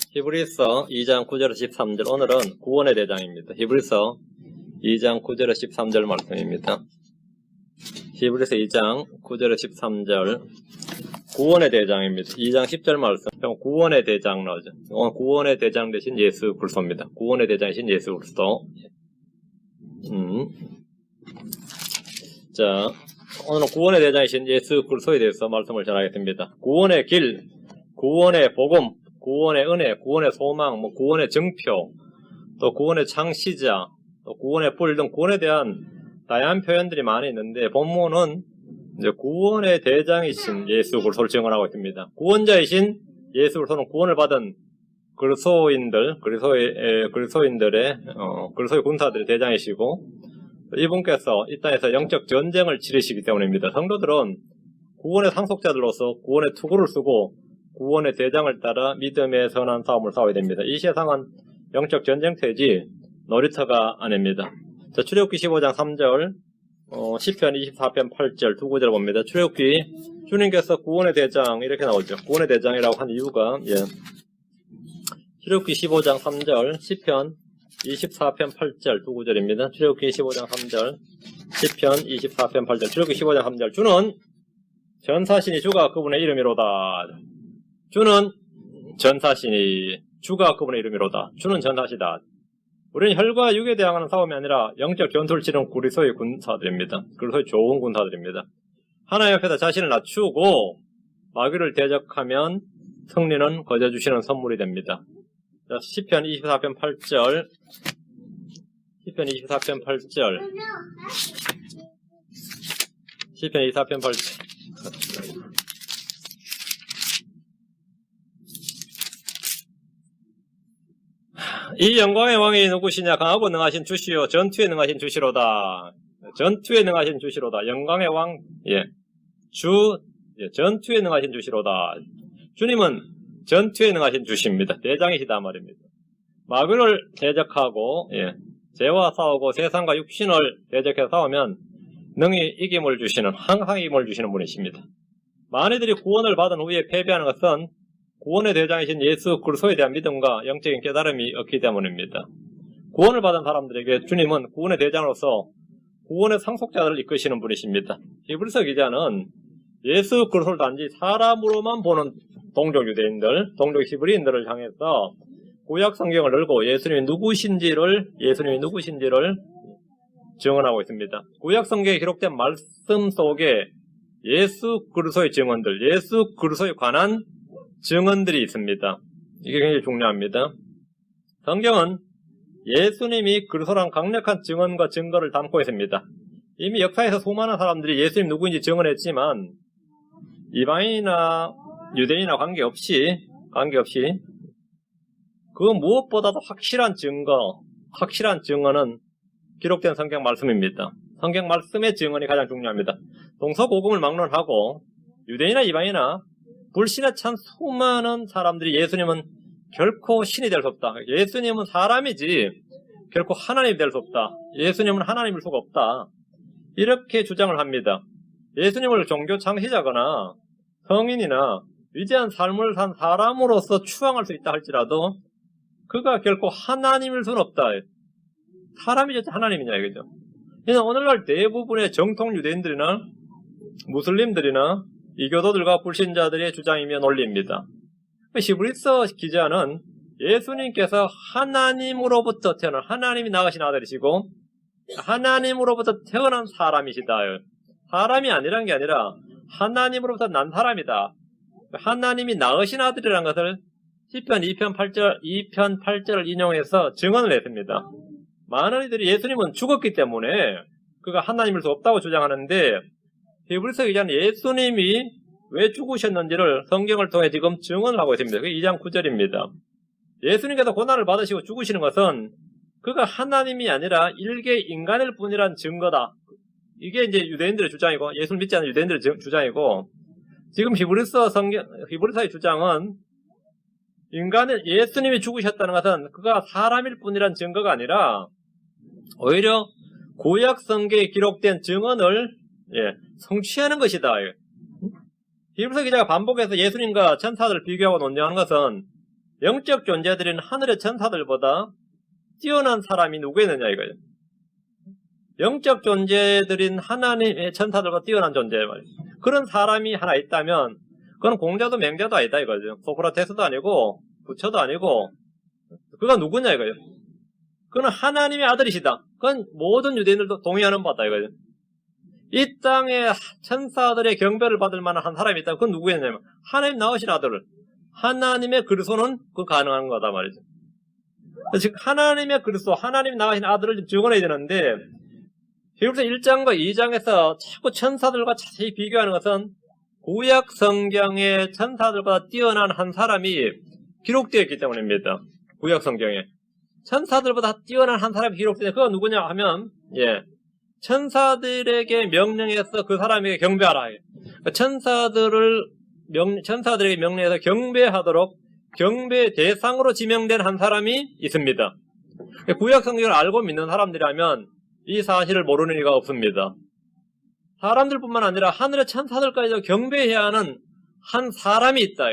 히브리서 2장 9절에서 13절. 오늘은 구원의 대장입니다. 히브리서 2장 9절에서 13절 말씀입니다. 히브리서 2장 9절에서 13절. 구원의 대장입니다. 2장 10절 말씀. 구원의 대장 나오죠. 구원의 대장 대신 예수 그리스도입니다. 구원의 대장이신 예수 그리스도. 자, 오늘은 구원의 대장이신 예수 그리스도에 대해서 말씀을 전하겠습니다. 구원의 길, 구원의 복음, 구원의 은혜, 구원의 소망, 구원의 증표, 또 구원의 창시자, 또 구원의 뿔 등 구원에 대한 다양한 표현들이 많이 있는데 본문은 이제 구원의 대장이신 예수 그리스도를 증언하고 있습니다. 구원자이신 예수 그리스도는 구원을 받은 그리스도인들의 그리스도의 군사들의 대장이시고 이분께서 이 땅에서 영적 전쟁을 치르시기 때문입니다. 성도들은 구원의 상속자들로서 구원의 투구를 쓰고 구원의 대장을 따라 믿음의 선한 싸움을 싸워야 됩니다. 이 세상은 영적 전쟁터이지 놀이터가 아닙니다. 자, 출애굽기 15장 3절, 시편 24편 8절 두 구절 봅니다. 출애굽기 주님께서 구원의 대장 이렇게 나오죠. 구원의 대장이라고 한 이유가 출애굽기 15장 3절, 시편 24편 8절 두 구절입니다. 출애굽기 15장 3절, 시편 24편 8절, 출애굽기 15장 3절. 주는 전사신이 주가 그분의 이름이로다. 주는 전사신이 주가 그분의 이름이로다. 주는 전사시다. 우리는 혈과 육에 대항하는 싸움이 아니라 영적 전투를 치는 그리스도의 군사들입니다. 그리스도의 좋은 군사들입니다. 하나님 앞에다 자신을 낮추고 마귀를 대적하면 승리는 거저 주시는 선물이 됩니다. 자, 시편 24편 8절, 시편 24편 8절, 시편 24편 8절. 이 영광의 왕이 누구시냐? 강하고 능하신 주시요 전투에 능하신 주시로다. 전투에 능하신 주시로다. 영광의 왕, 전투에 능하신 주시로다. 주님은 전투에 능하신 주십니다. 대장이시다 말입니다. 마귀를 대적하고 죄와 싸우고 세상과 육신을 대적해서 싸우면 능히 이김을 주시는, 항상 이김을 주시는 분이십니다. 만이들이 구원을 받은 후에 패배하는 것은 구원의 대장이신 예수 그리스도에 대한 믿음과 영적인 깨달음이 없기 때문입니다. 구원을 받은 사람들에게 주님은 구원의 대장으로서 구원의 상속자들을 이끄시는 분이십니다. 히브리서 기자는 예수 그리스도를 단지 사람으로만 보는 동족 유대인들, 동족 히브리인들을 향해서 구약 성경을 열고 예수님이 누구신지를 증언하고 있습니다. 구약 성경에 기록된 말씀 속에 예수 그리스도의 증언들, 예수 그리스도에 관한 증언들이 있습니다. 이게 굉장히 중요합니다. 성경은 예수님이 그리스도란 강력한 증언과 증거를 담고 있습니다. 이미 역사에서 수많은 사람들이 예수님 누구인지 증언했지만 이방인이나 유대인이나 관계없이 그 무엇보다도 확실한 증거는 기록된 성경 말씀입니다. 성경 말씀의 증언이 가장 중요합니다. 동서고금을 막론하고 유대인이나 이방인이나 불신에 찬 수많은 사람들이 예수님은 결코 신이 될 수 없다. 예수님은 사람이지 결코 하나님이 될 수 없다. 예수님은 하나님일 수가 없다. 이렇게 주장을 합니다. 예수님을 종교 창시자거나 성인이나 위대한 삶을 산 사람으로서 추앙할 수 있다 할지라도 그가 결코 하나님일 수는 없다. 사람이지 하나님이냐 이거죠. 그래서 오늘날 대부분의 정통 유대인들이나 무슬림들이나 이교도들과 불신자들의 주장이며 논리입니다. 히브리서 기자는 예수님께서 하나님으로부터 태어난 하나님이 낳으신 아들이시고 하나님으로부터 태어난 사람이시다. 사람이 아니란 게 아니라 하나님으로부터 난 사람이다. 하나님이 낳으신 아들이라는 것을 시편 2편 8절을 인용해서 증언을 했습니다. 많은 이들이 예수님은 죽었기 때문에 그가 하나님일 수 없다고 주장하는데 히브리서 기자는 예수님이 왜 죽으셨는지를 성경을 통해 지금 증언을 하고 있습니다. 그게 2장 9절입니다. 예수님께서 고난을 받으시고 죽으시는 것은 그가 하나님이 아니라 일개 인간일 뿐이란 증거다. 이게 이제 유대인들의 주장이고 예수를 믿지 않는 유대인들의 주장이고 지금 히브리서의 주장은 예수님이 죽으셨다는 것은 그가 사람일 뿐이란 증거가 아니라 오히려 구약 성경에 기록된 증언을 성취하는 것이다. 히브리서 기자가 반복해서 예수님과 천사들을 비교하고 논쟁하는 것은 영적 존재들인 하늘의 천사들보다 뛰어난 사람이 누구였느냐 이거예요. 영적 존재들인 하나님의 천사들과 뛰어난 존재 말이에요. 그런 사람이 하나 있다면 그건 공자도 맹자도 아니다 이거죠. 소크라테스도 아니고 부처도 아니고 그가 누구냐 이거예요. 그는 하나님의 아들이시다. 그건 모든 유대인들도 동의하는 바다 이거예요. 이 땅에 천사들의 경배를 받을 만한 한 사람이 있다면 그건 누구였냐면 하나님 낳으신 아들을 하나님의 그리스도는 그 가능한 거다 말이죠. 즉 하나님의 그리스도 하나님 낳으신 아들을 좀 증언해야 되는데 히브리서 1장과 2장에서 자꾸 천사들과 자세히 비교하는 것은 구약 성경의 천사들보다 뛰어난 한 사람이 기록되어 있기 때문입니다. 구약 성경에 천사들보다 뛰어난 한 사람이 기록되어 그가 누구냐 하면 천사들에게 명령해서 그 사람에게 경배하라. 천사들에게 명령해서 경배하도록 경배 대상으로 지명된 한 사람이 있습니다. 구약 성경을 알고 믿는 사람들이라면 이 사실을 모르는 이가 없습니다. 사람들뿐만 아니라 하늘의 천사들까지도 경배해야 하는 한 사람이 있다.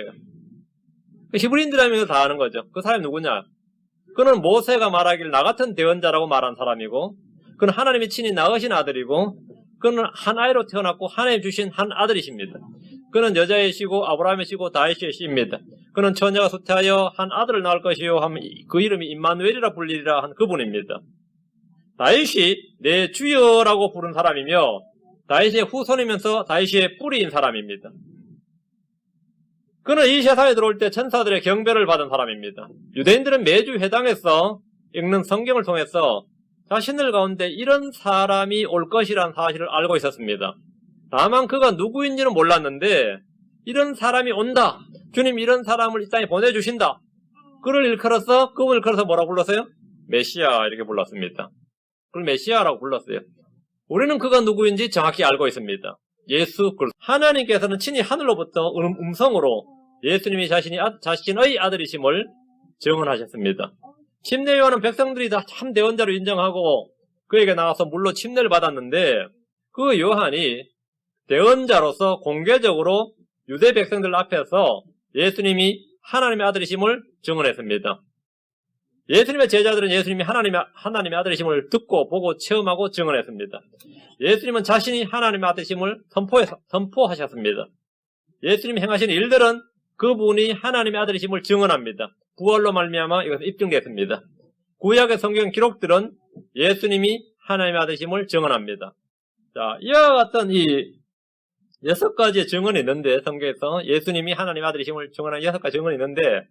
히브리인들이라면 다 아는 거죠. 그 사람이 누구냐? 그는 모세가 말하길 나 같은 대언자라고 말한 사람이고 그는 하나님이 친히 낳으신 아들이고 그는 한 아이로 태어났고 하나님 주신 한 아들이십니다. 그는 여자의 씨고 아브라함의 씨고 다윗의 씨입니다. 그는 처녀가 수태하여 한 아들을 낳을 것이요 하면 그 이름이 임마누엘이라 불리리라 한 그분입니다. 다윗이 내 주여라고 부른 사람이며 다윗의 후손이면서 다윗의 뿌리인 사람입니다. 그는 이 세상에 들어올 때 천사들의 경배를 받은 사람입니다. 유대인들은 매주 회당에서 읽는 성경을 통해서 자신들 가운데 이런 사람이 올 것이라는 사실을 알고 있었습니다. 다만 그가 누구인지는 몰랐는데 이런 사람이 온다. 주님 이런 사람을 이 땅에 보내주신다. 그분을 일컬어서 뭐라고 불렀어요? 메시아 이렇게 불렀습니다. 그걸 메시아라고 불렀어요. 우리는 그가 누구인지 정확히 알고 있습니다. 예수 그리스도. 하나님께서는 친히 하늘로부터 음성으로 예수님이 자신의 아들이심을 증언하셨습니다. 침례 요한은 백성들이 다 참 대언자로 인정하고 그에게 나와서 물로 침례를 받았는데 그 요한이 대언자로서 공개적으로 유대 백성들 앞에서 예수님이 하나님의 아들이심을 증언했습니다. 예수님의 제자들은 예수님이 하나님의 아들이심을 듣고 보고 체험하고 증언했습니다. 예수님은 자신이 하나님의 아들이심을 선포하셨습니다. 예수님이 행하신 일들은 그분이 하나님의 아들이심을 증언합니다. 부활로 말미암아 이것은 입증됐습니다. 구약의 성경 기록들은 예수님이 하나님의 아들이심을 증언합니다. 자, 이와 같은 이 6가지의 증언이 있는데 성경에서 예수님이 하나님의 아들이심을 증언한 6가지 증언이 있는데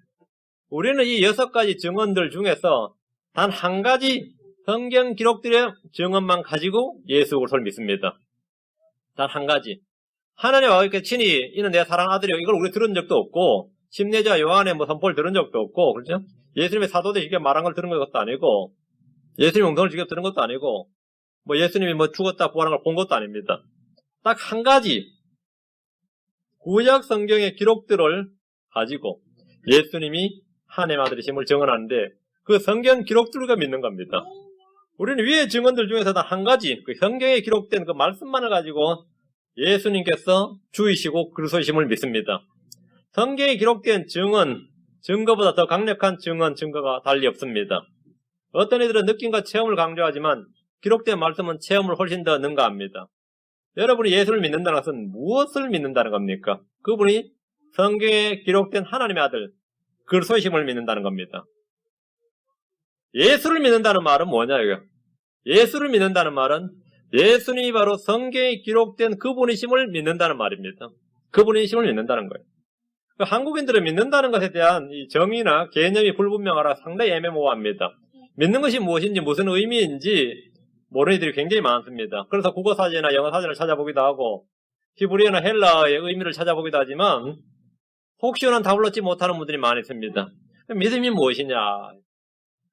우리는 이 6가지 증언들 중에서 단 한 가지 성경 기록들의 증언만 가지고 예수 그리스도를 믿습니다. 단 한 가지. 하나님과 이렇게 친히 이는 내 사랑하는 아들이요. 이걸 우리 들은 적도 없고 침례자 요한의 선포를 들은 적도 없고 그렇죠? 예수님의 사도들이 직접 말한 걸 들은 것도 아니고 예수님의 음성을 직접 들은 것도 아니고 예수님이 죽었다 부활한 걸 본 것도 아닙니다. 딱 한 가지 구약 성경의 기록들을 가지고 예수님이 하나님의 아들이심을 증언하는데 그 성경 기록들과 믿는 겁니다. 우리는 위의 증언들 중에서 단 한 가지 그 성경에 기록된 그 말씀만을 가지고 예수님께서 주이시고 그리스도이심을 믿습니다. 성경에 기록된 증거보다 더 강력한 증거가 달리 없습니다. 어떤 이들은 느낌과 체험을 강조하지만 기록된 말씀은 체험을 훨씬 더 능가합니다. 여러분이 예수를 믿는다는 것은 무엇을 믿는다는 겁니까? 그분이 성경에 기록된 하나님의 아들 그리스도이심을 믿는다는 겁니다. 예수를 믿는다는 말은 뭐냐 이거? 예수를 믿는다는 말은 예수님이 바로 성경에 기록된 그분이심을 믿는다는 말입니다. 그분이심을 믿는다는 거예요. 한국인들은 믿는다는 것에 대한 이 정의나 개념이 불분명하라 상당히 애매모호합니다. 믿는 것이 무엇인지 무슨 의미인지 모르는 이들이 굉장히 많습니다. 그래서 국어사전이나 영어사전을 찾아보기도 하고 히브리어나 헬라어의 의미를 찾아보기도 하지만 속 시원한 답을 얻지 못하는 분들이 많이 있습니다. 믿음이 무엇이냐?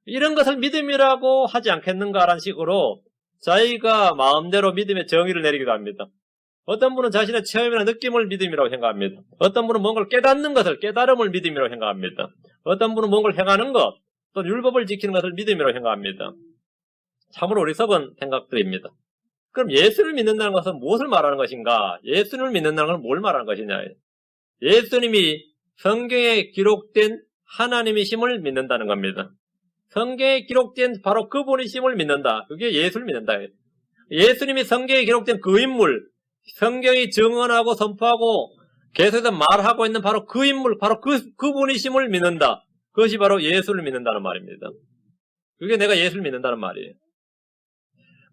이런 것을 믿음이라고 하지 않겠는가라는 식으로 자기가 마음대로 믿음의 정의를 내리기도 합니다. 어떤 분은 자신의 체험이나 느낌을 믿음이라고 생각합니다. 어떤 분은 뭔가를 깨닫는 것을 깨달음을 믿음이라고 생각합니다. 어떤 분은 뭔가를 행하는 것, 또 율법을 지키는 것을 믿음이라고 생각합니다. 참으로 어리석은 생각들입니다. 그럼 예수를 믿는다는 것은 무엇을 말하는 것인가? 예수를 믿는다는 것은 뭘 말하는 것이냐? 예수님이 성경에 기록된 하나님이심을 믿는다는 겁니다. 성경에 기록된 바로 그분이심을 믿는다. 그게 예수를 믿는다. 예수님이 성경에 기록된 그 인물, 성경이 증언하고 선포하고 계속해서 말하고 있는 바로 그 인물, 바로 그분이심을 믿는다. 그것이 바로 예수를 믿는다는 말입니다. 그게 내가 예수를 믿는다는 말이에요.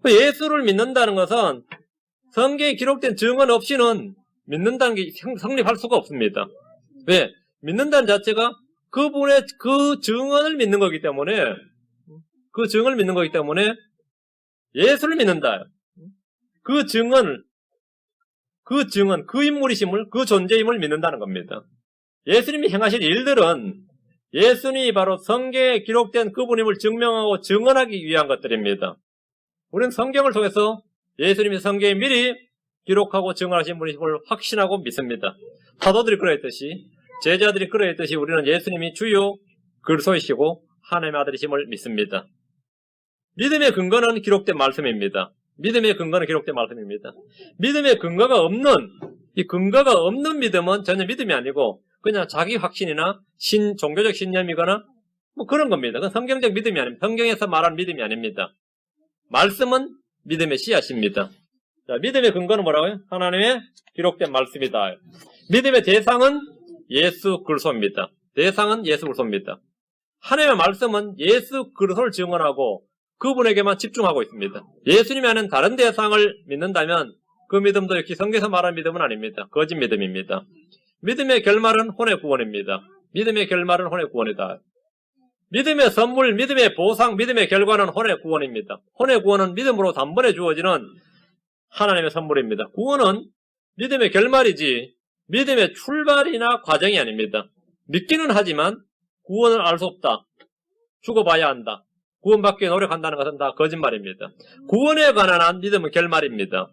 예수를 믿는다는 것은 성경에 기록된 증언 없이는 믿는다는 게 성립할 수가 없습니다. 왜? 믿는다는 자체가 그분의 그 증언을 믿는 거기 때문에, 그 증언을 믿는 거기 때문에 예수를 믿는다. 그 증언, 그 인물이심을, 그 존재임을 믿는다는 겁니다. 예수님이 행하신 일들은 예수님이 바로 성경에 기록된 그분임을 증명하고 증언하기 위한 것들입니다. 우리는 성경을 통해서 예수님이 성경에 미리 기록하고 증언하신 분이심을 확신하고 믿습니다. 사도들이 그러했듯이, 제자들이 그러했듯이 우리는 예수님이 주요 그리스도이시고 하나님의 아들이심을 믿습니다. 믿음의 근거는 기록된 말씀입니다. 믿음의 근거는 기록된 말씀입니다. 믿음의 근거가 없는, 이 근거가 없는 믿음은 전혀 믿음이 아니고 그냥 자기 확신이나 종교적 신념이거나 뭐 그런 겁니다. 그건 성경적 믿음이 아닙니다. 성경에서 말하는 믿음이 아닙니다. 말씀은 믿음의 씨앗입니다. 자, 믿음의 근거는 뭐라고요? 하나님의 기록된 말씀이다. 믿음의 대상은 예수 그리스도입니다. 대상은 예수 그리스도입니다. 하나님의 말씀은 예수 그리스도를 증언하고 그분에게만 집중하고 있습니다. 예수님이 하는 다른 대상을 믿는다면 그 믿음도 역시 성경에서 말하는 믿음은 아닙니다. 거짓 믿음입니다. 믿음의 결말은 혼의 구원입니다. 믿음의 결말은 혼의 구원이다. 믿음의 선물, 믿음의 보상, 믿음의 결과는 혼의 구원입니다. 혼의 구원은 믿음으로 단번에 주어지는 하나님의 선물입니다. 구원은 믿음의 결말이지 믿음의 출발이나 과정이 아닙니다. 믿기는 하지만 구원을 알 수 없다. 죽어봐야 한다. 구원받기 위해 노력한다는 것은 다 거짓말입니다. 구원에 관한 한 믿음은 결말입니다.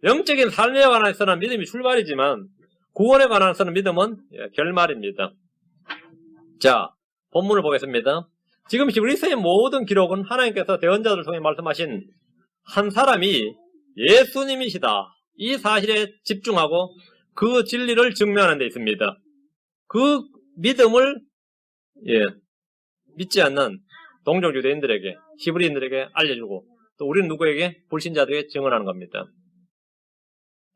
영적인 삶에 관해서는 믿음이 출발이지만 구원에 관해서는 믿음은 결말입니다. 자, 본문을 보겠습니다. 지금 히브리서의 모든 기록은 하나님께서 대언자들을 통해 말씀하신 한 사람이 예수님이시다. 이 사실에 집중하고 그 진리를 증명하는 데 있습니다. 그 믿음을 믿지 않는 동족 유대인들에게, 히브리인들에게 알려주고 또 우리는 누구에게? 불신자들에게 증언하는 겁니다.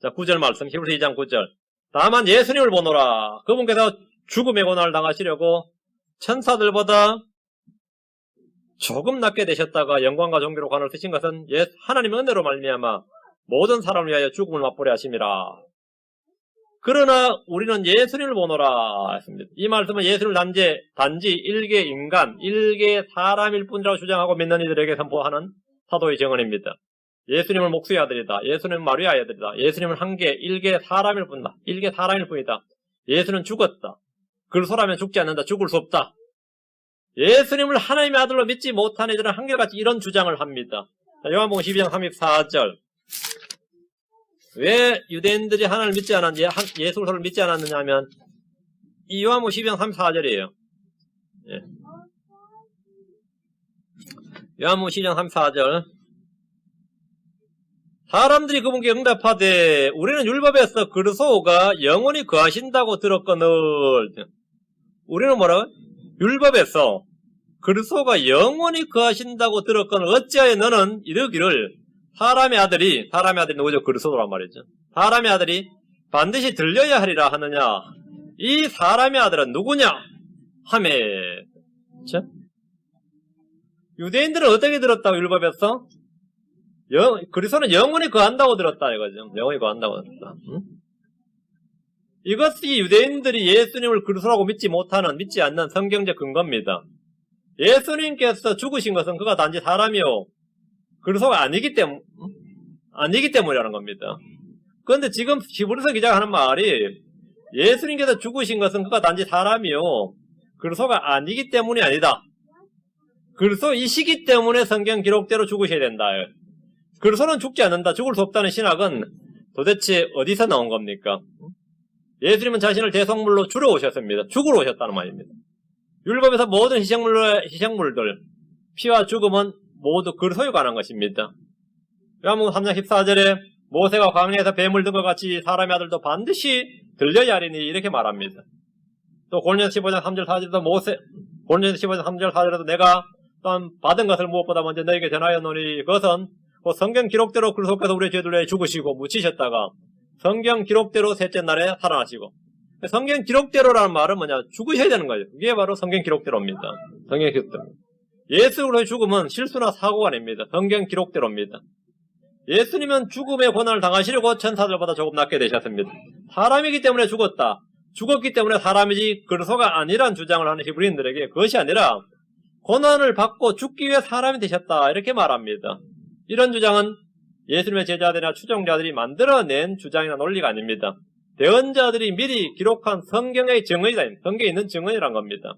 자, 9절 말씀, 히브리서 2장 9절. 다만 예수님을 보노라. 그분께서 죽음의 고난을 당하시려고 천사들보다 조금 낮게 되셨다가 영광과 존귀로 관을 쓰신 것은 하나님의 은혜로 말미암아 모든 사람을 위하여 죽음을 맛보려 하심이라. 그러나 우리는 예수님을 보노라 했습니다. 이 말씀은 예수님을 단지 일개 인간, 일개 사람일 뿐이라고 주장하고 믿는 이들에게 선포하는 사도의 증언입니다. 예수님은 목수의 아들이다. 예수님은 마리아의 아들이다. 예수님은 일개 사람일 뿐이다. 일개 사람일 뿐이다. 예수는 죽었다. 그리스도라면 죽지 않는다. 죽을 수 없다. 예수님을 하나님의 아들로 믿지 못한 이들은 한결같이 이런 주장을 합니다. 요한복음 12장 34절. 왜 유대인들이 하나님을 믿지 않았는지, 예수 그리스도를 믿지 않았느냐 하면 이 요한복음 12장 34절이에요. 예. 요한복음 12장 34절. 사람들이 그분께 응답하되 우리는 율법에서 그리스도가 영원히 거하신다고 들었거늘. 우리는 뭐라고? 율법에서 그리스도가 영원히 거하신다고 들었거늘 어찌하여 너는 이르기를 사람의 아들이 누구죠? 그리스도란 말이죠. 사람의 아들이 반드시 들려야 하리라 하느냐. 이 사람의 아들은 누구냐 하매. 그렇죠? 유대인들은 어떻게 들었다고 율법에서? 그리스도는 영원히 거한다고 들었다 이거죠. 영원히 거한다고 들었다. 응? 이것이 유대인들이 예수님을 그리스도라고 믿지 않는 성경적 근거입니다. 예수님께서 죽으신 것은 그가 단지 사람이요 그리스도가 아니기 때문이라는 겁니다. 그런데 지금 히브리서 기자가 하는 말이 예수님께서 죽으신 것은 그가 단지 사람이요 그리스도가 아니기 때문이 아니다. 그리스도이시기 때문에 성경 기록대로 죽으셔야 된다. 그리스도는 죽지 않는다. 죽을 수 없다는 신학은 도대체 어디서 나온 겁니까? 예수님은 자신을 대성물로 주러 오셨습니다. 죽으러 오셨다는 말입니다. 율법에서 모든 희생물들, 피와 죽음은 모두 그리스도에 관한 것입니다. 요한복음 3장 14절에 모세가 광야에서 뱀을 든 것 같이 사람의 아들도 반드시 들려야 하리니 이렇게 말합니다. 또 고린도전서 15장 3절 4절에도 고린도전서 15장 3절 4절에도 내가 또한 받은 것을 무엇보다 먼저 너에게 전하였노니 그것은 그 성경 기록대로 그리스도께서 우리의 죄들을 위해 죽으시고 묻히셨다가 성경 기록대로 셋째 날에 살아나시고, 성경 기록대로라는 말은 뭐냐? 죽으셔야 되는 거예요. 그게 바로 성경 기록대로입니다. 성경 기록대로. 예수로의 죽음은 실수나 사고가 아닙니다. 성경 기록대로입니다. 예수님은 죽음의 고난을 당하시려고 천사들보다 조금 낫게 되셨습니다. 사람이기 때문에 죽었다. 죽었기 때문에 사람이지 그리스도가 아니란 주장을 하는 히브리인들에게 그것이 아니라 고난을 받고 죽기 위해 사람이 되셨다. 이렇게 말합니다. 이런 주장은 예수님의 제자들이나 추종자들이 만들어낸 주장이나 논리가 아닙니다. 대언자들이 미리 기록한 성경의 증언이다. 성경에 있는 증언이란 겁니다.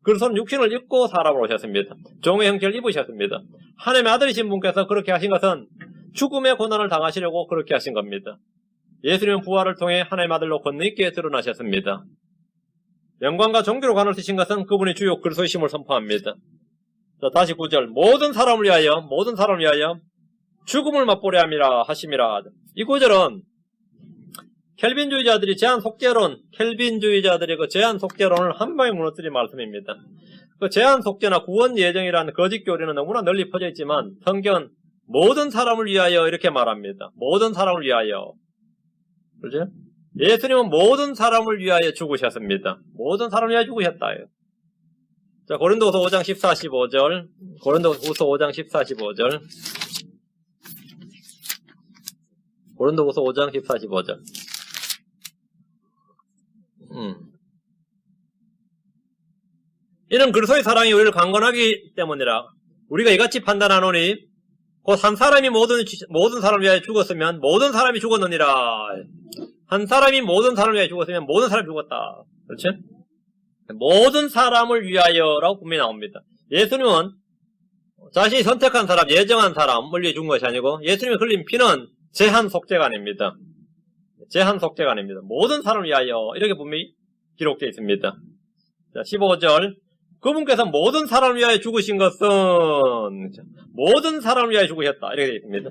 그리스도는 육신을 입고 사람으로 오셨습니다. 종의 형체를 입으셨습니다. 하나님의 아들이신 분께서 그렇게 하신 것은 죽음의 고난을 당하시려고 그렇게 하신 겁니다. 예수님은 부활을 통해 하나님의 아들로 권능있게 드러나셨습니다. 영광과 존귀로 관을 쓰신 것은 그분이 주요 그리스도의 심을 선포합니다. 자, 다시 9절. 모든 사람을 위하여 죽음을 맛보려 함이라 하심이라. 이 9절은 켈빈주의자들이 켈빈주의자들의 그 제한 속죄론을 한 방에 무너뜨린 말씀입니다. 그 제한 속죄나 구원 예정이라는 거짓 교리는 너무나 널리 퍼져 있지만 성경은 모든 사람을 위하여 이렇게 말합니다. 모든 사람을 위하여. 그렇죠? 예수님은 모든 사람을 위하여 죽으셨습니다. 모든 사람을 위하여 죽으셨다. 자, 고린도후서 5장 14, 15절. 고린도후서 5장 14, 15절. 고린도후서 5장 14, 15절. 이는 그리스도의 사랑이 우리를 강건하기 때문이라. 우리가 이같이 판단하노니 곧 한 사람이 모든 사람을 위하여 죽었으면 모든 사람이 죽었느니라. 한 사람이 모든 사람을 위하여 죽었으면 모든 사람이 죽었다. 그렇지? 모든 사람을 위하여라고 분명히 나옵니다. 예수님은 자신이 선택한 사람, 예정한 사람을 위해 죽은 것이 아니고 예수님이 흘린 피는 제한 속죄가 아닙니다. 제한 속죄가 아닙니다. 모든 사람을 위하여 이렇게 분명히 기록되어 있습니다. 자, 15절. 그분께서 모든 사람을 위하여 죽으신 것은 모든 사람을 위하여 죽으셨다. 이렇게 되어 있습니다.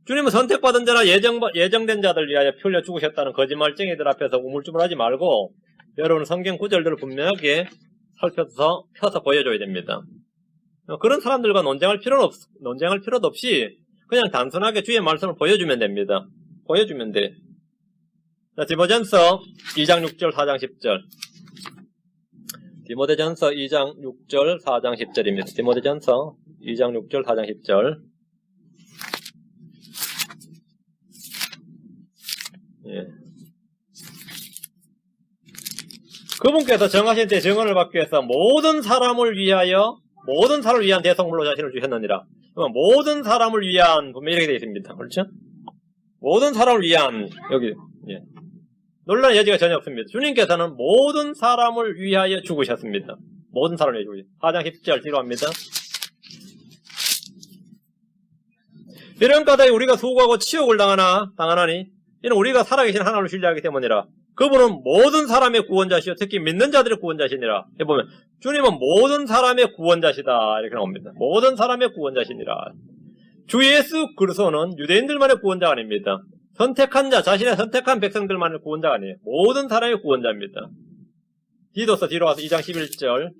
주님은 선택받은 자나 예정된 자들 위하여 피 흘려 죽으셨다는 거짓말쟁이들 앞에서 우물쭈물하지 말고 여러분 성경 구절들을 분명하게 살펴서 펴서 보여줘야 됩니다. 그런 사람들과 논쟁할 필요도 없이 그냥 단순하게 주의 말씀을 보여주면 됩니다. 보여주면 돼. 자, 디모데전서 2장 6절 4장 10절. 디모데전서 2장 6절 4장 10절입니다. 디모데전서 2장 6절 4장 10절. 예. 그분께서 정하신 때 정언을 받기 위해서 모든 사람을 위한 대성물로 자신을 주셨느니라. 모든 사람을 위한, 분명히 이렇게 되어 있습니다. 그렇죠? 모든 사람을 위한, 여기, 예. 논란의 여지가 전혀 없습니다. 주님께서는 모든 사람을 위하여 죽으셨습니다. 모든 사람을 위하여 죽으셨습니다. 4장 10절 뒤로 합니다. 이런 까닭에 우리가 수고하고 치욕을 당하나니 이는 우리가 살아계신 하나님을 신뢰하기 때문이라. 그분은 모든 사람의 구원자시요 특히 믿는 자들의 구원자시니라. 해보면 주님은 모든 사람의 구원자시다 이렇게 나옵니다. 모든 사람의 구원자시니라. 주 예수 그리스도는 유대인들만의 구원자가 아닙니다. 선택한 자, 자신의 선택한 백성들만의 구원자가 아니에요. 모든 사람의 구원자입니다. 디도서 뒤로 와서 2장 11절.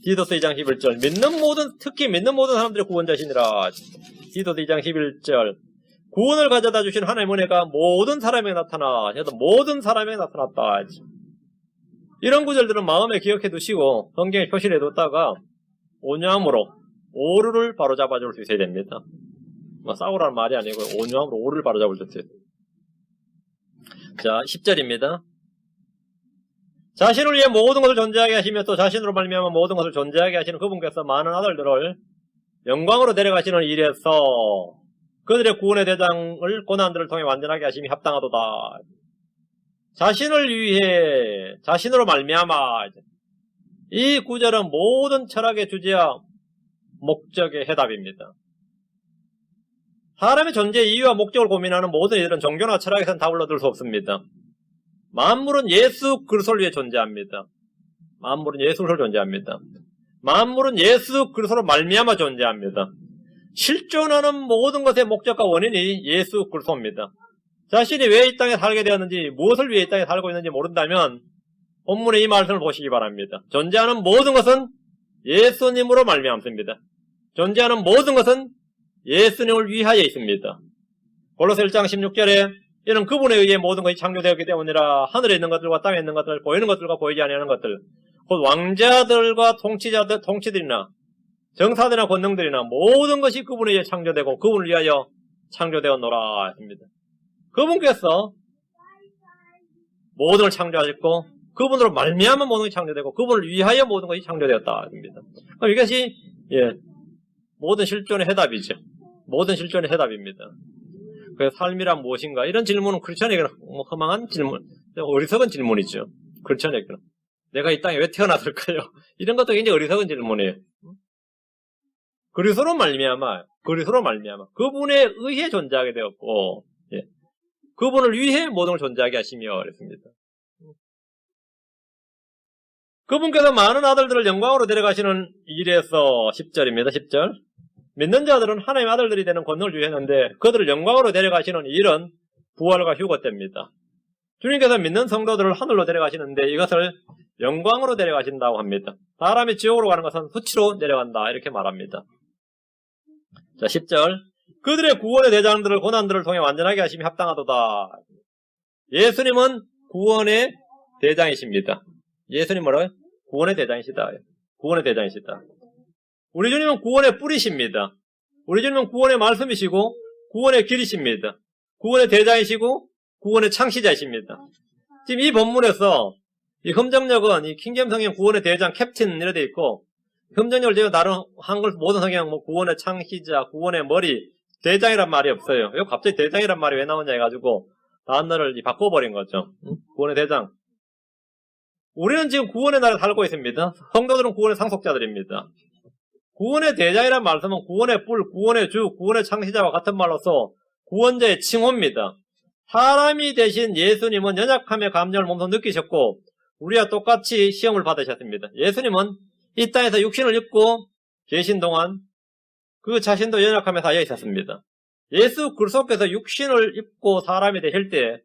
디도서 2장 11절. 특히 믿는 모든 사람들의 구원자시니라. 디도서 2장 11절. 구원을 가져다 주신 하나님의 은혜가 모든 사람에게 나타나. 모든 사람에게 나타났다. 이런 구절들은 마음에 기억해 두시고 성경에 표시를 해뒀다가 온유함으로 오류를 바로잡아 줄 수 있어야 됩니다. 싸우라는 말이 아니고 온유함으로 오류를 바로잡을 수 있어요. 자, 10절입니다. 자신을 위해 모든 것을 존재하게 하시며 또 자신으로 말미암아 모든 것을 존재하게 하시는 그분께서 많은 아들들을 영광으로 데려가시는 일에서 그들의 구원의 대장을 고난들을 통해 완전하게 하심이 합당하도다. 자신을 위해 자신으로 말미암아. 이 구절은 모든 철학의 주제와 목적의 해답입니다. 사람의 존재 이유와 목적을 고민하는 모든 이들은 종교나 철학에서는 답을 얻을 수 없습니다. 만물은 예수 그리스도를 위해 존재합니다. 만물은 예수를 존재합니다. 만물은 예수 그리스도로 말미암아 존재합니다. 실존하는 모든 것의 목적과 원인이 예수 그리스도입니다. 자신이 왜 이 땅에 살게 되었는지, 무엇을 위해 이 땅에 살고 있는지 모른다면 본문의 이 말씀을 보시기 바랍니다. 존재하는 모든 것은 예수님으로 말미암습니다. 존재하는 모든 것은 예수님을 위하여 있습니다. 골로새 1장 16절에 이는 그분에 의해 모든 것이 창조되었기 때문이라. 하늘에 있는 것들과 땅에 있는 것들, 보이는 것들과 보이지 아니하는 것들, 곧 왕자들과 통치들이나 정사들이나 권능들이나 모든 것이 그분에 의해 창조되고 그분을 위하여 창조되었노라 했습니다. 그분께서 모든 걸 창조하셨고 그분으로 말미암아 모든 것이 창조되고 그분을 위하여 모든 것이 창조되었다 했습니다. 그럼 이것이 모든 실존의 해답이죠. 모든 실존의 해답입니다. 그 삶이란 무엇인가? 이런 질문은 크리스천에게는 허망한 질문, 어리석은 질문이죠. 크리스천에게는. 내가 이 땅에 왜 태어났을까요? 이런 것도 굉장히 어리석은 질문이에요. 그리스도로 말미암아 그분에 의해 존재하게 되었고, 그분을 위해 모든 걸 존재하게 하시며 그랬습니다. 그분께서 많은 아들들을 영광으로 데려가시는 일에서 10절입니다. 10절. 믿는 자들은 하나님의 아들들이 되는 권능을 주셨는데 그들을 영광으로 데려가시는 일은 부활과 휴거 때입니다. 주님께서 믿는 성도들을 하늘로 데려가시는데 이것을 영광으로 데려가신다고 합니다. 사람이 지옥으로 가는 것은 수치로 내려간다 이렇게 말합니다. 자, 10절. 그들의 구원의 대장들을 고난들을 통해 완전하게 하심이 합당하도다. 예수님은 구원의 대장이십니다. 예수님은 구원의 대장이시다. 구원의 대장이시다. 우리 주님은 구원의 뿌리십니다. 우리 주님은 구원의 말씀이시고 구원의 길이십니다. 구원의 대장이시고 구원의 창시자이십니다. 지금 이 본문에서 이 흠정역은 이 킹제임스 성경 구원의 대장 캡틴 이렇게 돼 있고 흠정역을 제가 다른 한글 모든 성경 뭐 구원의 창시자, 구원의 머리, 대장이란 말이 없어요. 왜 갑자기 대장이란 말이 왜 나오냐 해가지고 단어를 바꿔버린 거죠. 구원의 대장. 우리는 지금 구원의 날에 살고 있습니다. 성도들은 구원의 상속자들입니다. 구원의 대장이란 말씀은 구원의 뿔, 구원의 주, 구원의 창시자와 같은 말로서 구원자의 칭호입니다. 사람이 되신 예수님은 연약함의 감정을 몸소 느끼셨고 우리와 똑같이 시험을 받으셨습니다. 예수님은 이 땅에서 육신을 입고 계신 동안 그 자신도 연약함에 쌓여 있었습니다. 예수 그리스도께서 육신을 입고 사람이 되실 때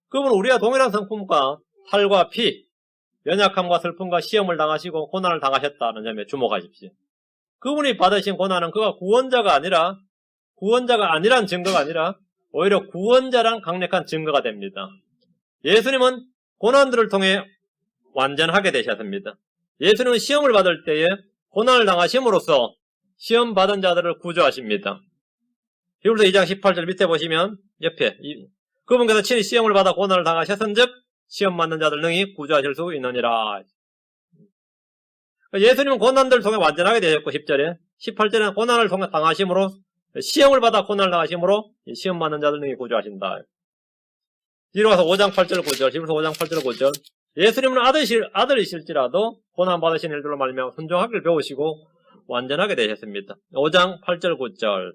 그분은 우리와 동일한 성품과 살과 피, 연약함과 슬픔과 시험을 당하시고 고난을 당하셨다는 점에 주목하십시오. 그분이 받으신 고난은 그가 구원자가 아니란 증거가 아니라 오히려 구원자란 강력한 증거가 됩니다. 예수님은 고난들을 통해 완전하게 되셨습니다. 예수님은 시험을 받을 때에 고난을 당하심으로써 시험 받은 자들을 구조하십니다. 히브리서 2장 18절 밑에 보시면 옆에 그분께서 친히 시험을 받아 고난을 당하셨은즉 시험 받는 자들 능히 구조하실 수 있느니라. 예수님은 고난들을 통해 완전하게 되셨고 10절에 18절에는 고난을 통해 당하심으로 시험을 받아 고난을 당하심으로 시험 받는 자들 능히 구조하신다. 뒤로 가서 5장 8절 9절 히브리서 5장 8절 9절 예수님은 아들이실지라도 고난 받으신 일들로 말미암아 순종하기를 배우시고 완전하게 되셨습니다. 5장 8절 9절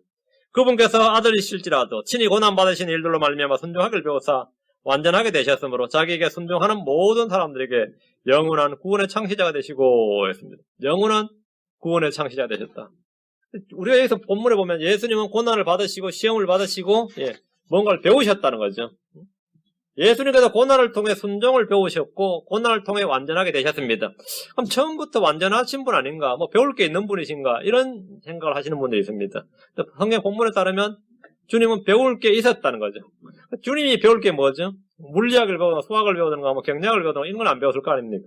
그분께서 아들이실지라도 친히 고난 받으신 일들로 말미암아 순종하기를 배우사 완전하게 되셨으므로 자기에게 순종하는 모든 사람들에게 영원한 구원의 창시자가 되시고 했습니다. 영원한 구원의 창시자가 되셨다. 우리가 여기서 본문에 보면 예수님은 고난을 받으시고 시험을 받으시고 뭔가를 배우셨다는 거죠. 예수님께서 고난을 통해 순종을 배우셨고 고난을 통해 완전하게 되셨습니다. 그럼 처음부터 완전하신 분 아닌가? 뭐 배울 게 있는 분이신가? 이런 생각을 하시는 분들이 있습니다. 성경 본문에 따르면 주님은 배울 게 있었다는 거죠. 주님이 배울 게 뭐죠? 물리학을 배우거나 수학을 배우든가 뭐 경영을 배우든가 이런 건 안 배웠을 거 아닙니까?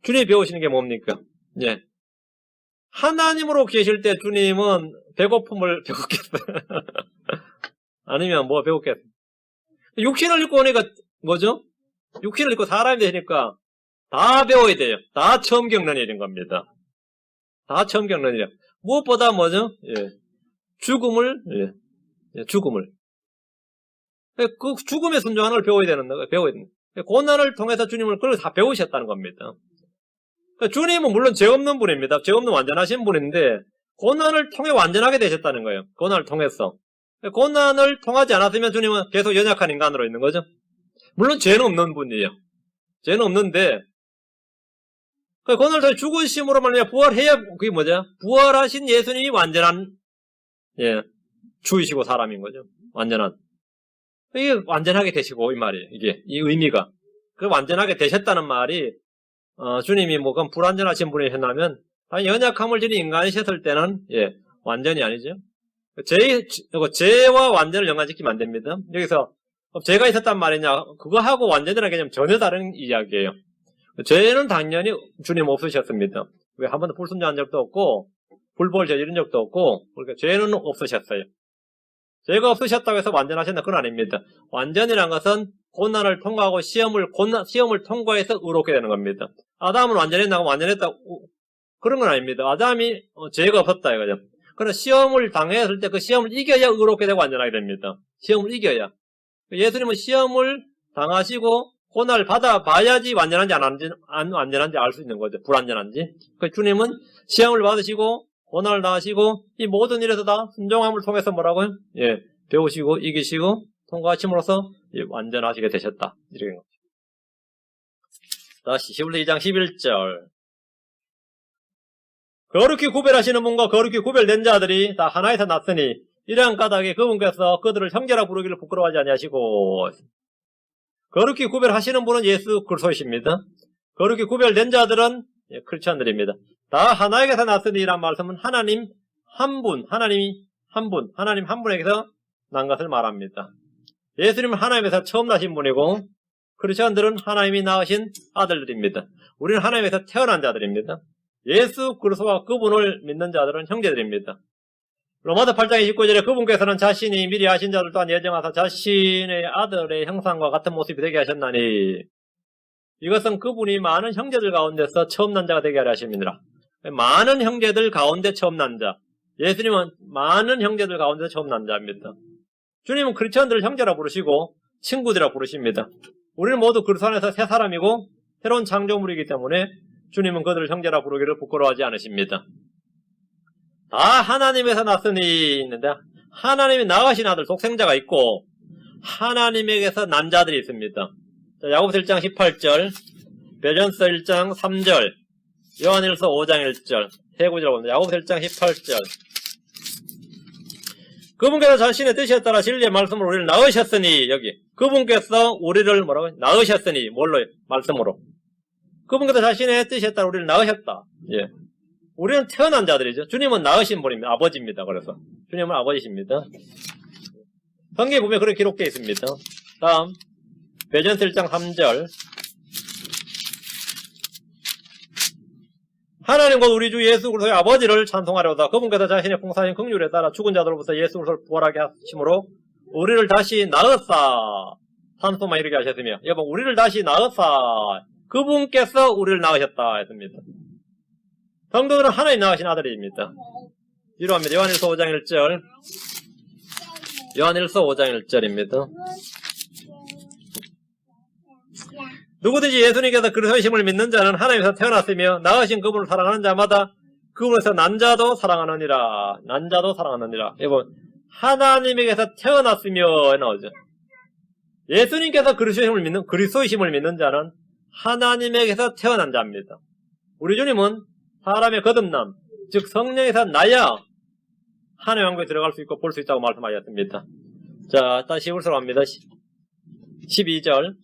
주님이 배우시는 게 뭡니까? 하나님으로 계실 때 주님은 배고픔을 배웠겠어요. 아니면 뭐 배웠겠어요? 육신을 입고 오니까 뭐죠? 육신을 입고 사람이 되니까 다 배워야 돼요. 다 처음 겪는 일인 겁니다. 다 처음 겪는 일이야. 무엇보다 뭐죠? 죽음을. 그 죽음에 순종하는 걸 배워야 되는 거예요. 고난을 통해서 주님을 그걸 다 배우셨다는 겁니다. 주님은 물론 죄 없는 분입니다. 죄 없는 완전하신 분인데 고난을 통해 완전하게 되셨다는 거예요. 고난을 통해서. 고난을 통하지 않았으면 주님은 계속 연약한 인간으로 있는 거죠. 물론 죄는 없는 분이에요. 죄는 없는데 고난을 통해 죽으심으로 말미암아 부활해야 그게 뭐죠? 부활하신 예수님이 완전한 주이시고 사람인 거죠. 완전한. 이게 완전하게 되시고 이 말이에요. 이게 이 의미가. 그 완전하게 되셨다는 말이 주님이 뭐 그럼 불완전하신 분이셨나면 당연히 연약함을 지닌 인간이셨을 때는 완전이 아니죠. 죄와 완전을 연관시키면 안 됩니다. 여기서 죄가 있었단 말이냐, 그거하고 완전이라는 개념은 전혀 다른 이야기예요. 죄는 당연히 주님 없으셨습니다. 왜 한 번도 불순종한 적도 없고 불법을 저지른 적도 없고, 그러니까 죄는 없으셨어요. 죄가 없으셨다고 해서 완전하셨나? 그건 아닙니다. 완전이란 것은 고난을 통과하고 시험을 통과해서 의롭게 되는 겁니다. 아담은 완전했나고 완전했다, 그런 건 아닙니다. 아담이 죄가 없었다 이거죠. 그러나 시험을 당했을 때 그 시험을 이겨야 의롭게 되고 완전하게 됩니다. 시험을 이겨야. 예수님은 시험을 당하시고 고난을 받아봐야지 완전한지 안 완전한지 알 수 있는 거죠. 불완전한지. 그 주님은 시험을 받으시고 고난을 당하시고 이 모든 일에서 다 순종함을 통해서 뭐라고요? 배우시고 이기시고 통과하심으로써 완전하시게 되셨다. 이렇게 겁니다. 다시 히브리서 2장 11절. 거룩히 구별하시는 분과 거룩히 구별된 자들이 다 하나에서 났으니 이러한 까닭에 그분께서 그들을 형제라 부르기를 부끄러워하지 아니하시고. 거룩히 구별하시는 분은 예수 그리스도이십니다. 거룩히 구별된 자들은 크리스천들입니다. 다 하나에게서 났으니 이란 말씀은 하나님 한 분에게서 난 것을 말합니다. 예수님은 하나님에서 처음 나신 분이고 크리스천들은 하나님이 낳으신 아들들입니다. 우리는 하나님에서 태어난 자들입니다. 예수 그리스도와 그분을 믿는 자들은 형제들입니다. 로마서 8장 29절에 그분께서는 자신이 미리 아신 자들 또한 예정하사 자신의 아들의 형상과 같은 모습이 되게 하셨나니 이것은 그분이 많은 형제들 가운데서 처음 난 자가 되게 하려 하심이니라. 많은 형제들 가운데 처음 난 자. 예수님은 많은 형제들 가운데 처음 난 자입니다. 주님은 크리스천들을 형제라 부르시고 친구들이라 부르십니다. 우리는 모두 그리스도 안에서 새 사람이고 새로운 창조물이기 때문에 주님은 그들을 형제라 부르기를 부끄러워하지 않으십니다. 다 하나님에서 났으니 있는데 하나님이 낳으신 아들 독생자가 있고 하나님에게서 난 자들이 있습니다. 야고보서 1장 18절, 베드로전서 1장 3절, 요한일서 5장 1절, 세 구절을 봅니다. 야고보서 1장 18절. 그분께서 자신의 뜻에 따라 진리의 말씀으로 우리를 낳으셨으니, 여기 그분께서 우리를 뭐라고? 낳으셨으니, 뭘로? 말씀으로. 그분께서 자신의 뜻에 따라 우리를 낳으셨다. 우리는 태어난 자들이죠. 주님은 낳으신 분입니다. 아버지입니다. 그래서 주님은 아버지십니다. 성경에 보면 그렇게 기록되어 있습니다. 다음 베드로전서 1장 3절. 하나님과 우리 주 예수 그리스도의 아버지를 찬송하려다. 그분께서 자신의 풍성하신 긍휼에 따라 죽은 자들로부터 예수 그리스도를 부활하게 하심으로 우리를 다시 낳으사. 산소만 이렇게 하셨으며, 여러분 우리를 다시 낳으사. 그분께서 우리를 낳으셨다 했습니다. 성도들은 하나님 낳으신 아들입니다. 이러합니다. 요한일서 5장 1절. 요한일서 5장 1절입니다. 누구든지 예수님께서 그리스도이심을 믿는 자는 하나님에서 태어났으며 낳으신 그분을 사랑하는 자마다 그분에서 난 자도 사랑하느니라. 난 자도 사랑하느니라. 여러분 하나님에게서 태어났으며 나오죠. 예수님께서 그리스도이심을 믿는 자는 하나님에게서 태어난 자입니다. 우리 주님은 사람의 거듭남, 즉 성령에서 나야 하나님의 왕국에 들어갈 수 있고 볼 수 있다고 말씀하셨습니다. 자, 다시 히브리서로 갑니다. 12절.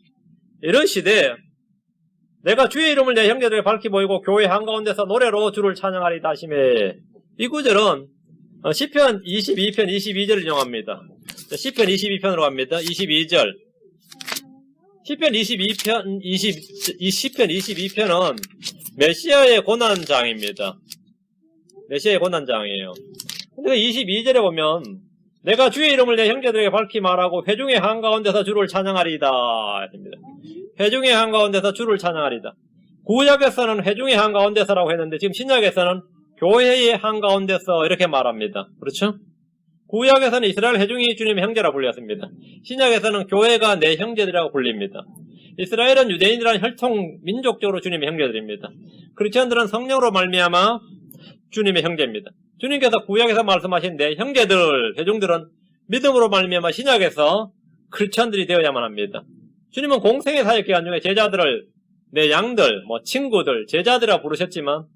이르시되 내가 주의 이름을 내 형제들에게 밝히 보이고 교회 한가운데서 노래로 주를 찬양하리다 하시매. 이 구절은 시편 22편 22절을 인용합니다. 시편 22편으로 갑니다. 22절. 시편 22편은 메시아의 고난장입니다. 메시아의 고난장이에요. 근데 22절에 보면 내가 주의 이름을 내 형제들에게 밝히 말하고 회중의 한가운데서 주를 찬양하리이다 했습니다. 회중의 한가운데서 주를 찬양하리이다. 구약에서는 회중의 한가운데서라고 했는데 지금 신약에서는 교회의 한가운데서 이렇게 말합니다. 그렇죠? 구약에서는 이스라엘 회중이 주님의 형제라고 불렸습니다. 신약에서는 교회가 내 형제들이라고 불립니다. 이스라엘은 유대인이라는 혈통 민족적으로 주님의 형제들입니다. 크리스천들은 성령으로 말미암아 주님의 형제입니다. 주님께서 구약에서 말씀하신 내 형제들, 회중들은 믿음으로 말미암아 신약에서 크리스천들이 되어야만 합니다. 주님은 공생의 사역 기간 중에 제자들을 내 양들, 친구들, 제자들이라 부르셨지만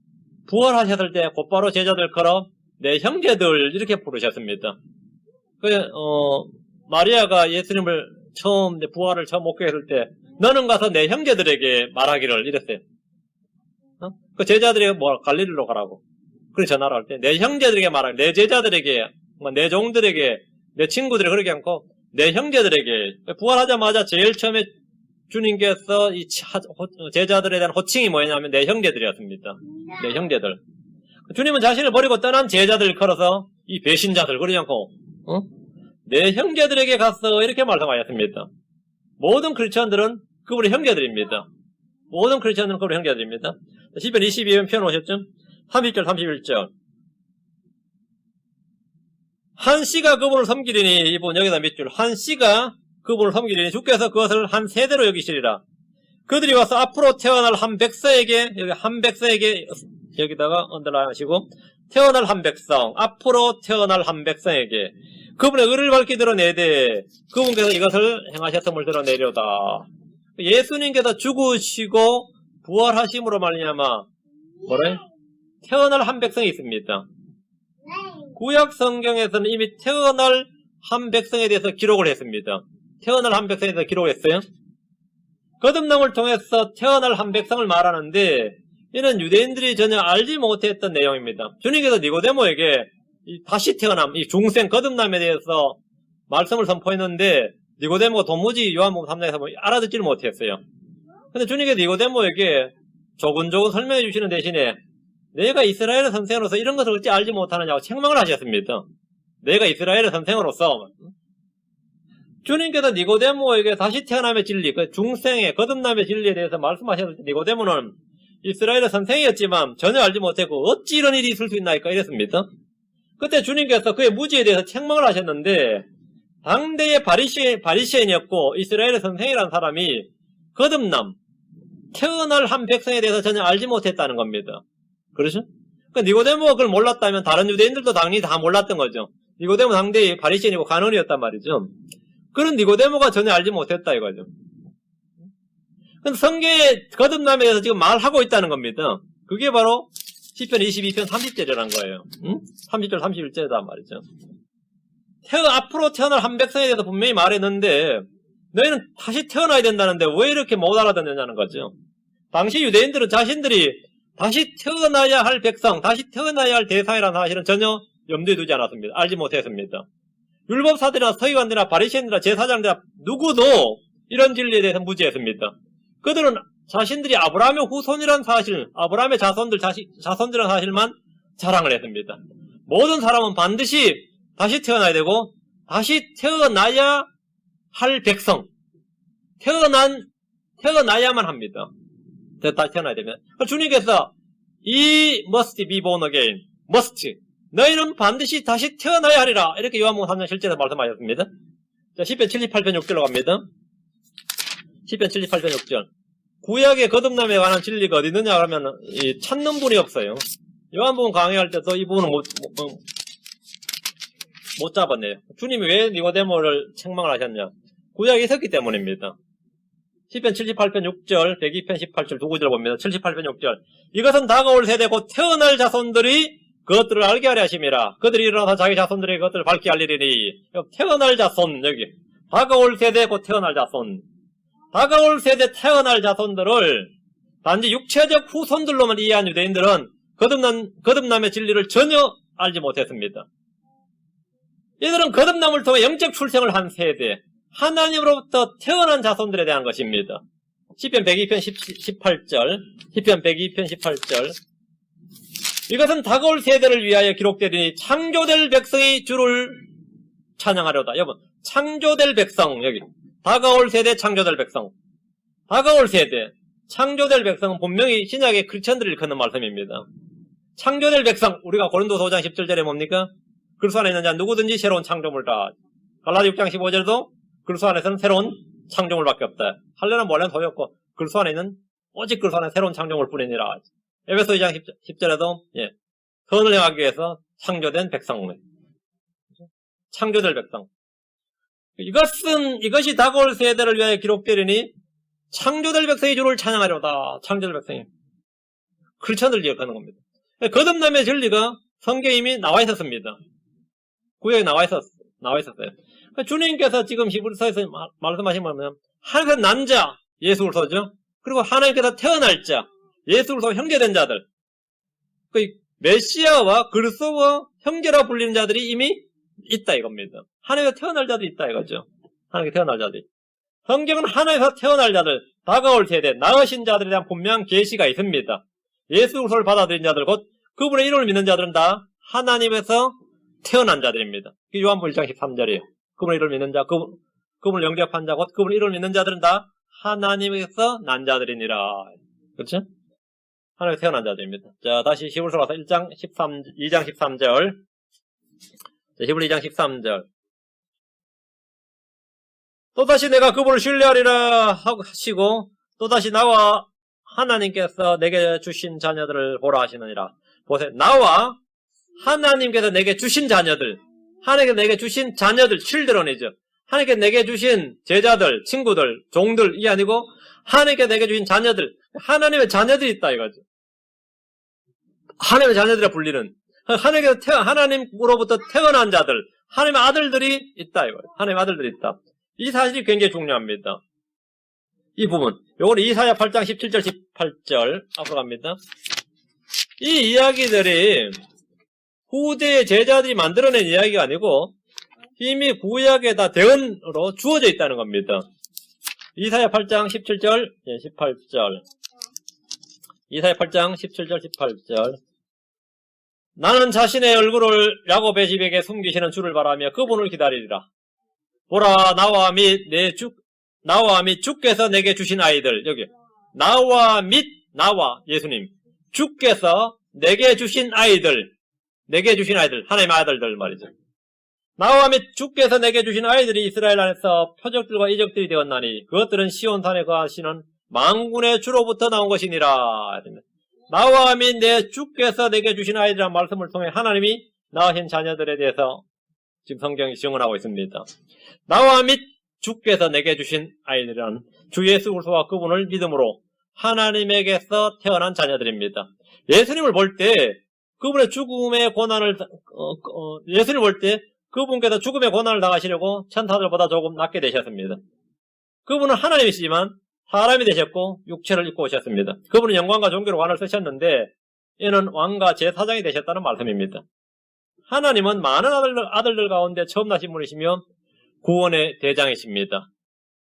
부활하셨을 때 곧바로 제자들 걸어 내 형제들 이렇게 부르셨습니다. 마리아가 예수님을 부활을 처음 목격했을 때 너는 가서 내 형제들에게 말하기를 이랬어요. 그 제자들이 뭐 갈릴리로 가라고. 그렇게 전화를 할 때 내 형제들에게 말하고 내 제자들에게 내 종들에게 내 친구들에게 그렇게 않고 내 형제들에게 부활하자마자 제일 처음에 주님께서 이 제자들에 대한 호칭이 뭐냐면 내 형제들이었습니다. 내 형제들. 주님은 자신을 버리고 떠난 제자들을 걸어서 이 배신자들 그러지 않고 내 형제들에게 가서 이렇게 말씀하셨습니다. 모든 크리스천들은 그분의 형제들입니다. 모든 크리스천들은 그분의 형제들입니다. 시편 22편 펴놓으셨죠? 30절 31절 한 씨가 그분을 섬기리니 이분 여기다 몇 줄 한 씨가 그분을 섬기리니 주께서 그것을 한 세대로 여기시리라. 그들이 와서 앞으로 태어날 한 백성에게 여기 한 백성에게 여기다가 언더라인 하시고 태어날 한 백성 앞으로 태어날 한 백성에게 그분의 의를 밝히 드러내되 그분께서 이것을 행하셨음을 드러내려다. 예수님께서 죽으시고 부활하심으로 말미암아 뭐래? 태어날 한 백성이 있습니다. 구약 성경에서는 이미 태어날 한 백성에 대해서 기록을 했습니다. 태어날 한 백성에 대해서 기록을 했어요. 거듭남을 통해서 태어날 한 백성을 말하는데 이는 유대인들이 전혀 알지 못했던 내용입니다. 주님께서 니고데모에게 다시 태어남, 이 중생 거듭남에 대해서 말씀을 선포했는데 니고데모가 도무지 요한복음 3장에서 알아듣지를 못했어요. 근데 주님께서 니고데모에게 조근조근 설명해 주시는 대신에 내가 이스라엘의 선생으로서 이런 것을 어찌 알지 못하느냐고 책망을 하셨습니다. 내가 이스라엘의 선생으로서 주님께서 니고데모에게 다시 태어남의 진리, 그 중생의 거듭남의 진리에 대해서 말씀하셨을 때 니고데모는 이스라엘의 선생이었지만 전혀 알지 못했고 어찌 이런 일이 있을 수 있나이까 이랬습니다. 그때 주님께서 그의 무지에 대해서 책망을 하셨는데 당대의 바리새인이었고 이스라엘의 선생이라는 사람이 거듭남, 태어날 한 백성에 대해서 전혀 알지 못했다는 겁니다. 그렇죠? 그러니까 니고데모가 그걸 몰랐다면 다른 유대인들도 당연히 다 몰랐던 거죠. 니고데모 당대의 바리새인이고 간원이었단 말이죠. 그런 니고데모가 전혀 알지 못했다 이거죠. 근데 성경의 거듭남에 대해서 지금 말하고 있다는 겁니다. 그게 바로 시편 22편 30절이라는 거예요. 30절 31절이란 말이죠. 앞으로 태어날 한 백성에 대해서 분명히 말했는데 너희는 다시 태어나야 된다는데 왜 이렇게 못 알아듣느냐는 거죠. 당시 유대인들은 자신들이 다시 태어나야 할 백성, 다시 태어나야 할 대상이라는 사실은 전혀 염두에 두지 않았습니다. 알지 못했습니다. 율법사들이나 서기관들이나 바리새인들이나 제사장들이나 누구도 이런 진리에 대해서 무지했습니다. 그들은 자신들이 아브라함의 후손이라는 사실, 아브라함의 자손들이라는 사실만 자랑을 했습니다. 모든 사람은 반드시 다시 태어나야 되고 다시 태어나야 할 백성, 태어나야만 합니다. 다시 태어나야 되면. 주님께서 이 must be born again, must, 너희는 반드시 다시 태어나야 하리라. 이렇게 요한복음 3장 실제로 말씀하셨습니다. 자, 시편 78편 6절로 갑니다. 시편 78편 6절. 구약의 거듭남에 관한 진리가 어디 있느냐 그러면 찾는 분이 없어요. 요한복음 강의할 때도 이 부분은 못 잡았네요. 주님이 왜 니고데모를 책망을 하셨냐? 구약이 있었기 때문입니다. 시편 78편 6절, 102편 18절 두 구절 봅니다. 78편 6절. 이것은 다가올 세대고 태어날 자손들이 그것들을 알게 하려 하심이라. 그들이 일어나서 자기 자손들에게 그것들을 밝게 알리리니. 태어날 자손, 여기. 다가올 세대 곧 태어날 자손. 다가올 세대 태어날 자손들을 단지 육체적 후손들로만 이해한 유대인들은 거듭남의 진리를 전혀 알지 못했습니다. 이들은 거듭남을 통해 영적 출생을 한 세대, 하나님으로부터 태어난 자손들에 대한 것입니다. 시편 102편 18절, 시편 102편 18절. 이것은 다가올 세대를 위하여 기록되리니 창조될 백성이 주를 찬양하려다. 여러분, 창조될 백성, 여기. 다가올 세대, 창조될 백성. 다가올 세대, 창조될 백성은 분명히 신약의 크리스천들을 일컫는 말씀입니다. 창조될 백성, 우리가 고린도서 5장 17절에 뭡니까? 그리스도 안에 있는 자 누구든지 새로운 창조물이다. 갈라디아 6장 15절도 그리스도 안에서는 새로운 창조물밖에 없다. 할례는 몰래는 소용없고 그리스도 안에 있는 오직 그리스도 안에 새로운 창조물 뿐이니라. 에베소 2장 10절에도 선을 행하기 위해서 창조된 백성. 창조될 백성. 이것이 다가올 세대를 위하여 기록되리니 창조될 백성이 주를 찬양하려다. 창조될 백성이. 크리스천들 기억하는 겁니다. 거듭남의 진리가 성경에 이미 나와 있었습니다. 구약에 나와 있었어요. 주님께서 지금 히브리서에서 말씀하신 뭐냐면 하나님께서 난 자, 예수 그리스도죠. 그리고 하나님께서 태어날 자, 예수 그리스도 형제된 자들, 그 메시아와 그리스도와 형제라 불리는 자들이 이미 있다 이겁니다. 하나님에서 태어날 자들이 있다 이거죠. 하나님에서 태어날 자들이. 성경은 하나님에서 태어날 자들, 다가올 세대, 나으신 자들에 대한 분명한 계시가 있습니다. 예수 그리스도를 받아들인 자들, 곧 그분의 이름을 믿는 자들은 다 하나님에서 태어난 자들입니다. 요한복음 1장 13절이에요. 그분의 이름을 믿는 자, 그분을 영접한 자, 곧 그분의 이름을 믿는 자들은 다 하나님에서 난 자들이니라. 그렇죠? 하나님에서 태어난 자들입니다. 자, 다시 히브리서 가서 2장 13절. 자, 히브리 2장 13절. 또다시 내가 그분을 신뢰하리라 하시고 또다시 나와 하나님께서 내게 주신 자녀들을 보라 하시느니라. 보세요. 나와 하나님께서 내게 주신 자녀들, 하나님께서 내게 주신 자녀들, children이죠. 하나님께서 내게 주신 제자들, 친구들, 종들, 이게 아니고 하나님께서 내게 주신 자녀들, 하나님의 자녀들이 있다 이거죠. 하나님의 자녀들이라 불리는, 하나님으로부터 태어난 자들, 하나님의 아들들이 있다 이거예요. 하나님의 아들들이 있다. 이 사실이 굉장히 중요합니다. 이 부분. 요거는 이사야 8장 17절, 18절 앞으로 갑니다. 이 이야기들이 후대의 제자들이 만들어낸 이야기가 아니고 이미 구약에 다 대언으로 주어져 있다는 겁니다. 이사야 8장 17절, 18절. 이사야 8장 17절, 18절. 나는 자신의 얼굴을 야곱의 집에게 숨기시는 주를 바라며 그분을 기다리리라. 보라, 나와 및 주께서 내게 주신 아이들, 여기. 나와 예수님. 주께서 내게 주신 아이들, 하나님의 아들들 말이죠. 나와 및 주께서 내게 주신 아이들이 이스라엘 안에서 표적들과 이적들이 되었나니, 그것들은 시온산에 거하시는 만군의 주로부터 나온 것이니라. 나와 및 내 주께서 내게 주신 아이들이라는 말씀을 통해 하나님이 낳으신 자녀들에 대해서 지금 성경이 증언하고 있습니다. 나와 및 주께서 내게 주신 아이들은 주 예수 그리스도와 그분을 믿음으로 하나님에게서 태어난 자녀들입니다. 예수님을 볼 때 그분의 죽음의 고난을 예수님을 볼 때 그분께서 죽음의 고난을 당하시려고 천사들보다 조금 낫게 되셨습니다. 그분은 하나님이시지만 사람이 되셨고 육체를 입고 오셨습니다. 그분은 영광과 존귀로 관을 쓰셨는데 이는 왕과 제사장이 되셨다는 말씀입니다. 하나님은 많은 아들들 가운데 처음 나신 분이시며 구원의 대장이십니다.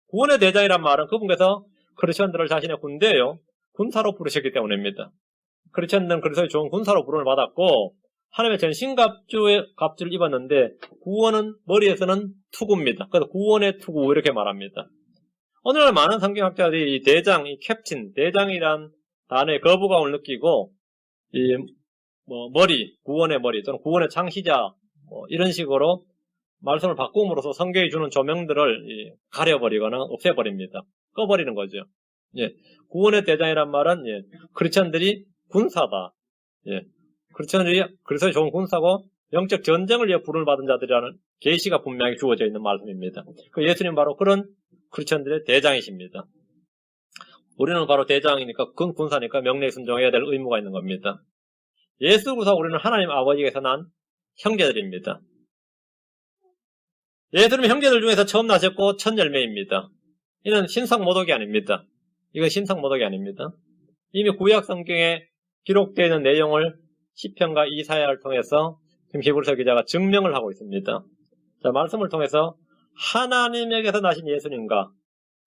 구원의 대장이란 말은 그분께서 크리스천들을 자신의 군대요, 군사로 부르셨기 때문입니다. 크리스천들은 그리스도의 좋은 군사로 부름을 받았고 하나님의 전신갑주를 입었는데 구원은 머리에서는 투구입니다. 그래서 구원의 투구 이렇게 말합니다. 오늘날 많은 성경학자들이 이 대장, 이 캡틴, 대장이란 단어의 거부감을 느끼고 이 머리, 구원의 머리 또는 구원의 창시자 이런 식으로 말씀을 바꿈으로써 성경이 주는 조명들을 가려버리거나 없애버립니다. 꺼버리는 거죠. 예. 구원의 대장이란 말은 크리스천들이 군사다. 예. 크리스천들이 그리스도의 좋은 군사고 영적 전쟁을 위해 부름을 받은 자들이라는 계시가 분명히 주어져 있는 말씀입니다. 그 예수님 바로 그런 크리스천들의 대장이십니다. 우리는 바로 대장이니까 군사니까 명령에 순종해야 될 의무가 있는 겁니다. 예수 그리스도 우리는 하나님 아버지께서 난 형제들입니다. 예수님은 형제들 중에서 처음 나셨고 첫 열매입니다. 이는 신상모독이 아닙니다. 이건 신상모독이 아닙니다. 이미 구약 성경에 기록되어 있는 내용을 시편과 이사야를 통해서 지금 히브리서 기자가 증명을 하고 있습니다. 자, 말씀을 통해서 하나님에게서 나신 예수님과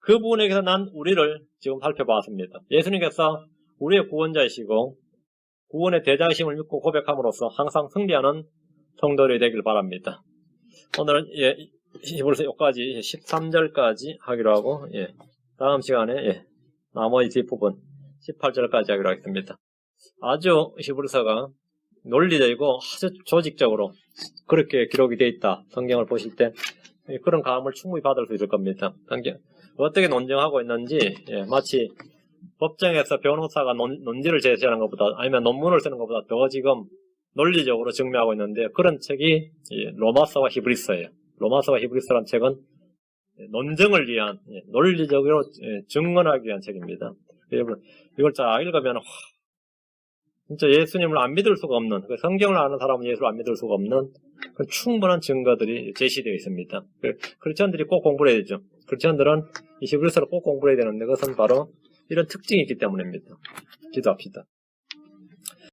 그분에게서 난 우리를 지금 살펴보았습니다. 예수님께서 우리의 구원자이시고 구원의 대장이심을 믿고 고백함으로써 항상 승리하는 성도들이 되길 바랍니다. 오늘은 히브리서 여기까지 13절까지 하기로 하고 다음 시간에 나머지 뒷부분 18절까지 하기로 하겠습니다. 아주 히브리서가 논리적이고 아주 조직적으로 그렇게 기록이 되어 있다. 성경을 보실 때 그런 감을 충분히 받을 수 있을 겁니다. 성경 어떻게 논증하고 있는지 마치 법정에서 변호사가 논지를 제시하는 것보다 아니면 논문을 쓰는 것보다 더 지금 논리적으로 증명하고 있는데 그런 책이 로마서와 히브리서예요. 로마서와 히브리서라는 책은 논증을 위한 논리적으로 증언하기 위한 책입니다. 여러분 이걸 잘 읽으면 진짜 예수님을 안 믿을 수가 없는, 성경을 아는 사람은 예수를 안 믿을 수가 없는 충분한 증거들이 제시되어 있습니다. 크리스천들이 꼭 공부를 해야 되죠. 크리스천들은 이 히브리서를 꼭 공부해야 되는데 그것은 바로 이런 특징이 있기 때문입니다. 기도합시다.